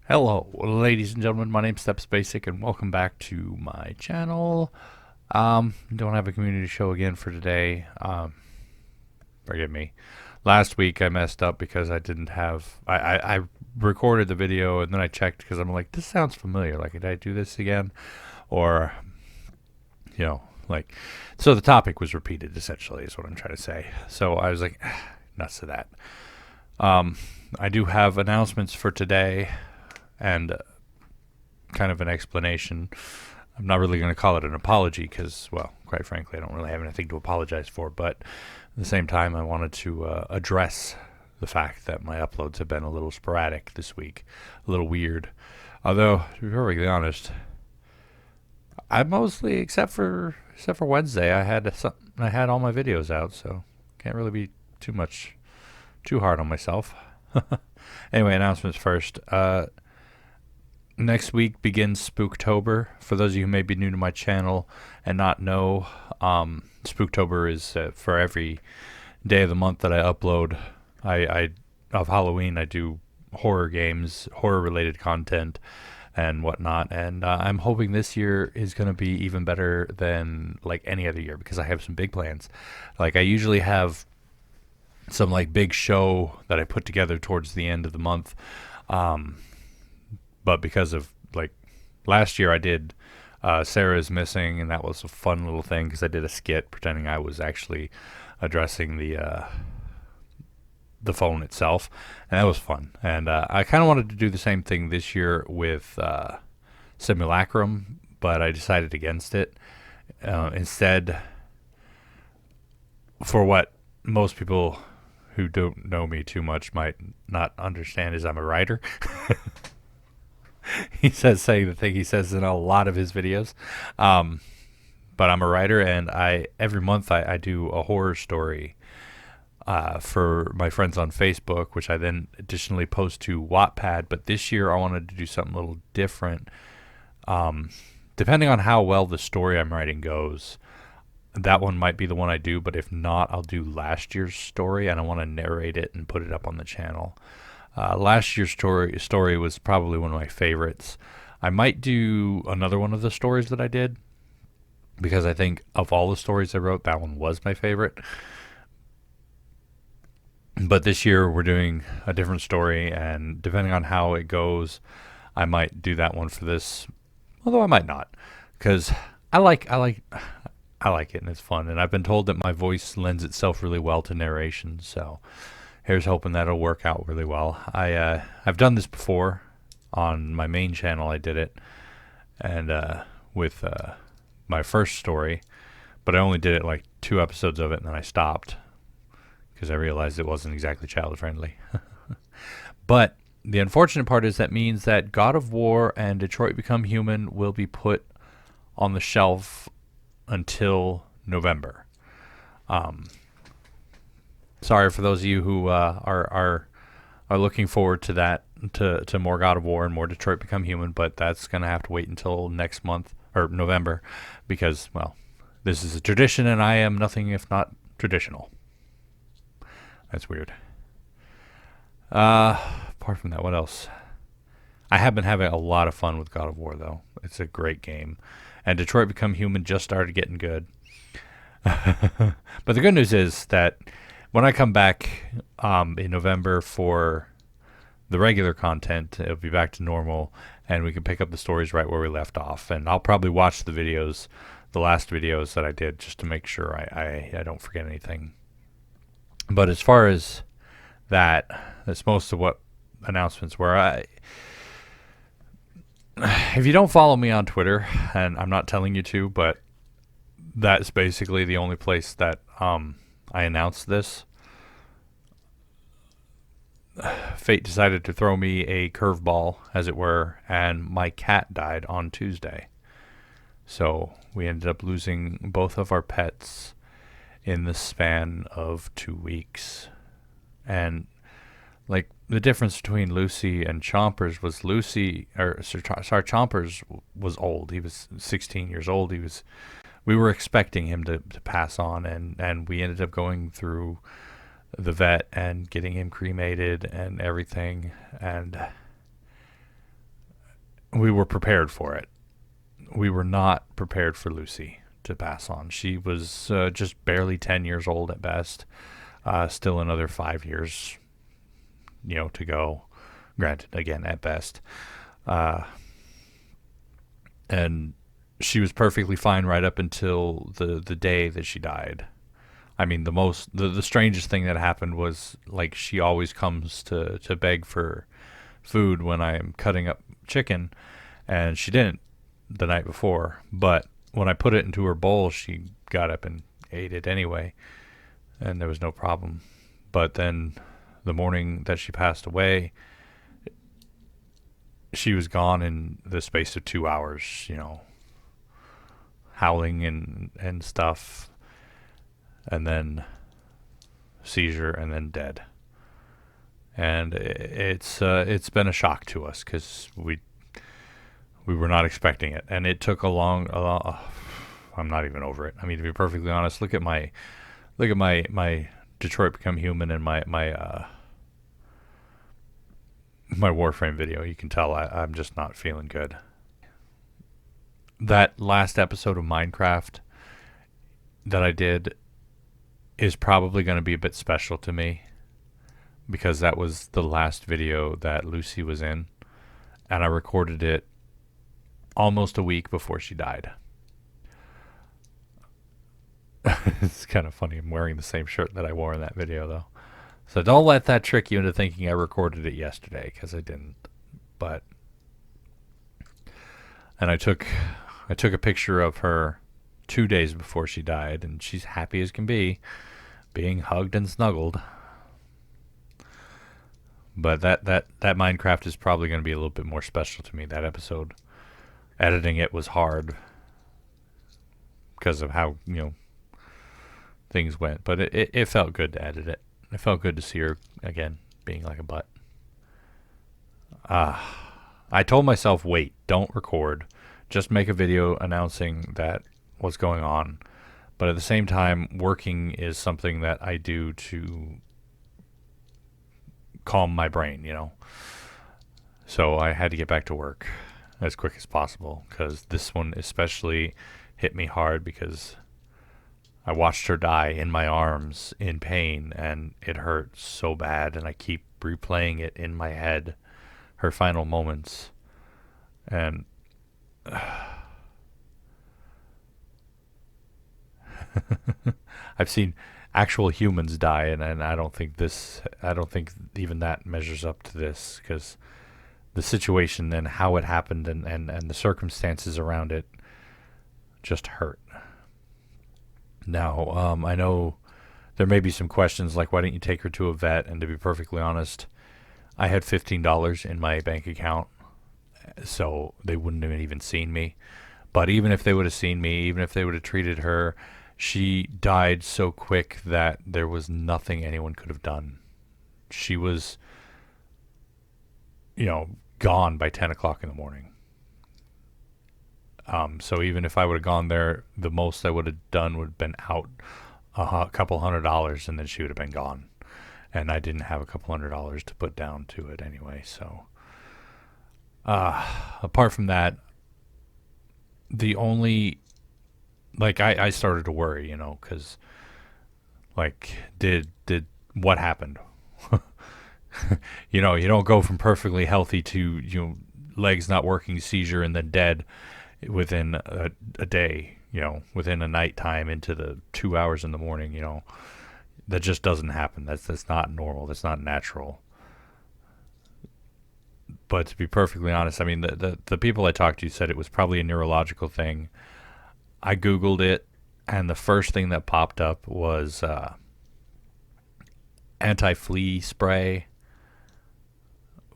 Hello, ladies and gentlemen. My name's StepsBasic, and welcome back to my channel. Don't have a community show again for today. Forgive me. Last week I messed up because I didn't have. I recorded the video and then I checked because I'm like, this sounds familiar. Like, did I do this again? Or, like, so the topic was repeated. Essentially, is what I'm trying to say. So I was like, nuts to that. I do have announcements for today and kind of an explanation. I'm not really going to call it an apology because, well, quite frankly, I don't really have anything to apologize for. But at the same time, I wanted to address the fact that my uploads have been a little sporadic this week, a little weird. Although, to be perfectly honest, I mostly, except for Wednesday, I had all my videos out, so can't really be too hard on myself. Anyway, announcements first. Next week begins Spooktober. For those of you who may be new to my channel and not know, Spooktober is for every day of the month that I upload. I of Halloween I do horror games, horror related content, and whatnot. And I'm hoping this year is going to be even better than like any other year because I have some big plans. Like I usually have some like big show that I put together towards the end of the month. But because of like last year I did Sarah's Missing, and that was a fun little thing because I did a skit pretending I was actually addressing the phone itself, and that was fun. And I kind of wanted to do the same thing this year with Simulacrum, but I decided against it. Instead, for what most people who don't know me too much might not understand, is I'm a writer. He says saying the thing he says in a lot of his videos. But I'm a writer, and every month I do a horror story for my friends on Facebook, which I then additionally post to Wattpad. But this year I wanted to do something a little different. Depending on how well the story I'm writing goes, that one might be the one I do, but if not, I'll do last year's story, and I want to narrate it and put it up on the channel. Last year's story was probably one of my favorites. I might do another one of the stories that I did because I think of all the stories I wrote, that one was my favorite. But this year we're doing a different story, and depending on how it goes, I might do that one for this, although I might not, because I like it and it's fun, and I've been told that my voice lends itself really well to narration, so here's hoping that'll work out really well. I've done this before on my main channel. I did it, and with my first story, but I only did it like 2 episodes of it, and then I stopped because I realized it wasn't exactly child friendly. But the unfortunate part is that means that God of War and Detroit Become Human will be put on the shelf until November. Sorry for those of you who are looking forward to that, to more God of War and more Detroit Become Human, but that's going to have to wait until next month, or November, because, well, this is a tradition and I am nothing if not traditional. That's weird. Apart from that, what else? I have been having a lot of fun with God of War, though. It's a great game. And Detroit Become Human just started getting good. But the good news is that when I come back in November for the regular content, it'll be back to normal, and we can pick up the stories right where we left off. And I'll probably watch the last videos that I did, just to make sure I don't forget anything. But as far as that's most of what announcements were. If you don't follow me on Twitter, and I'm not telling you to, but that's basically the only place that I announced this. Fate decided to throw me a curveball, as it were, and my cat died on Tuesday. So we ended up losing both of our pets in the span of 2 weeks. And like the difference between Lucy and Chompers was Chompers was old. He was 16 years old. We were expecting him to pass on, and we ended up going through the vet and getting him cremated and everything. And we were prepared for it. We were not prepared for Lucy to pass on. She was just barely 10 years old at best. Still another 5 years, to go. Granted, again, at best. And she was perfectly fine right up until the day that she died. I mean, the strangest thing that happened was, like, she always comes to beg for food when I'm cutting up chicken, and she didn't the night before. But when I put it into her bowl, she got up and ate it anyway, and there was no problem. But then the morning that she passed away, she was gone in the space of 2 hours, howling and stuff, and then seizure, and then dead. And it's been a shock to us because we were not expecting it, and it took a long. I'm not even over it. I mean, to be perfectly honest, look at my Detroit Become Human and my Warframe video. You can tell I'm just not feeling good. That last episode of Minecraft that I did is probably going to be a bit special to me because that was the last video that Lucy was in, and I recorded it almost a week before she died. It's kind of funny. I'm wearing the same shirt that I wore in that video, though. So don't let that trick you into thinking I recorded it yesterday, because I didn't. And I took a picture of her 2 days before she died, and she's happy as can be, being hugged and snuggled. But that Minecraft is probably going to be a little bit more special to me, that episode. Editing it was hard because of how, things went. But it felt good to edit it. It felt good to see her again being like a butt. I told myself, wait, don't record. Just make a video announcing that what's going on. But at the same time, working is something that I do to calm my brain, So I had to get back to work as quick as possible, because this one especially hit me hard because I watched her die in my arms in pain, and it hurt so bad, and I keep replaying it in my head, her final moments. And I've seen actual humans die, and I don't think even that measures up to this, because the situation and how it happened and the circumstances around it just hurt. Now, I know there may be some questions like, why didn't you take her to a vet? And to be perfectly honest, I had $15 in my bank account, so they wouldn't have even seen me. But even if they would have seen me, even if they would have treated her, she died so quick that there was nothing anyone could have done. She was, gone by 10 o'clock in the morning. So even if I would have gone there, the most I would have done would have been out a couple $100, and then she would have been gone. And I didn't have a couple $100 to put down to it anyway. So apart from that, the only, I started to worry, because did what happened? You don't go from perfectly healthy to legs not working, seizure, and then dead within a day, within a nighttime into the 2 hours in the morning. That just doesn't happen. That's not normal. That's not natural. But to be perfectly honest, I mean, the people I talked to said it was probably a neurological thing. I Googled it, and the first thing that popped up was anti-flea spray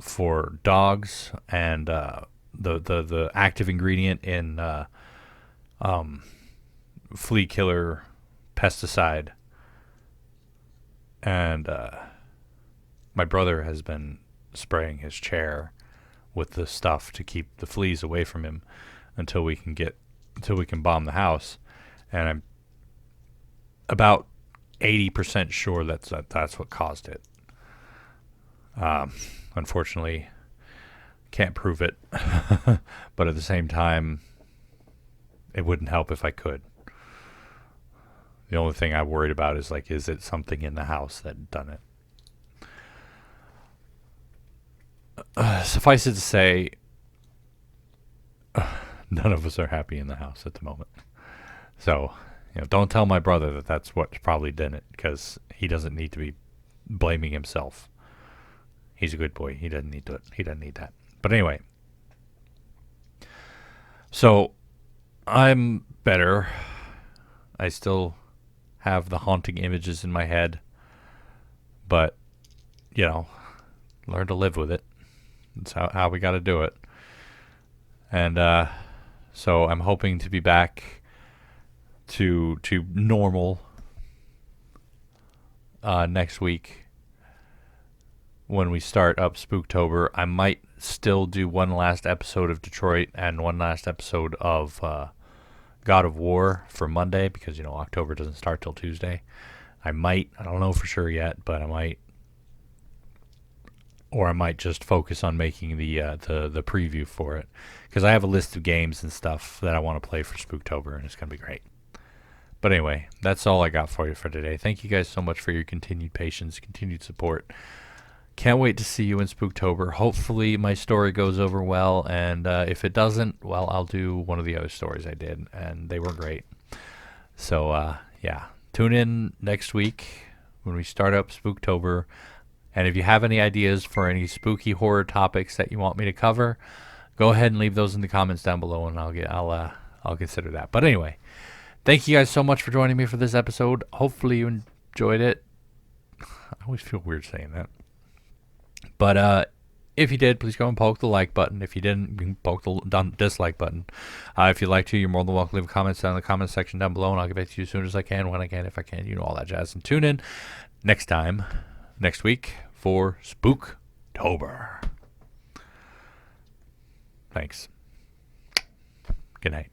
for dogs, and the active ingredient in flea killer pesticide. And my brother has been spraying his chair with the stuff to keep the fleas away from him until we can bomb the house. And I'm about 80% sure that's what caused it. Unfortunately, Can't prove it. But at the same time, it wouldn't help if I could. The only thing I'm worried about is, like, is it something in the house that done it? Suffice it to say, none of us are happy in the house at the moment. So, don't tell my brother that that's what probably did it, because he doesn't need to be blaming himself. He's a good boy. He doesn't need to. He doesn't need that. But anyway, so I'm better. I still have the haunting images in my head, but learn to live with it. That's how we got to do it. And so I'm hoping to be back to normal next week when we start up Spooktober. I might still do one last episode of Detroit and one last episode of God of War for Monday, because October doesn't start till Tuesday. I don't know for sure yet, but I might. Or I might just focus on making the preview for it, because I have a list of games and stuff that I want to play for Spooktober, and it's going to be great. But anyway, that's all I got for you for today. Thank you guys so much for your continued patience, continued support. Can't wait to see you in Spooktober. Hopefully my story goes over well, and if it doesn't, well, I'll do one of the other stories I did, and they were great. So, yeah. Tune in next week when we start up Spooktober. And if you have any ideas for any spooky horror topics that you want me to cover, go ahead and leave those in the comments down below, and I'll consider that. But anyway, thank you guys so much for joining me for this episode. Hopefully you enjoyed it. I always feel weird saying that. But if you did, please go and poke the like button. If you didn't, you can poke the dislike button. If you'd like to, you're more than welcome to leave comments down in the comment section down below, and I'll get back to you as soon as I can, when I can, if I can, all that jazz. And tune in next week for Spooktober. Thanks. Good night.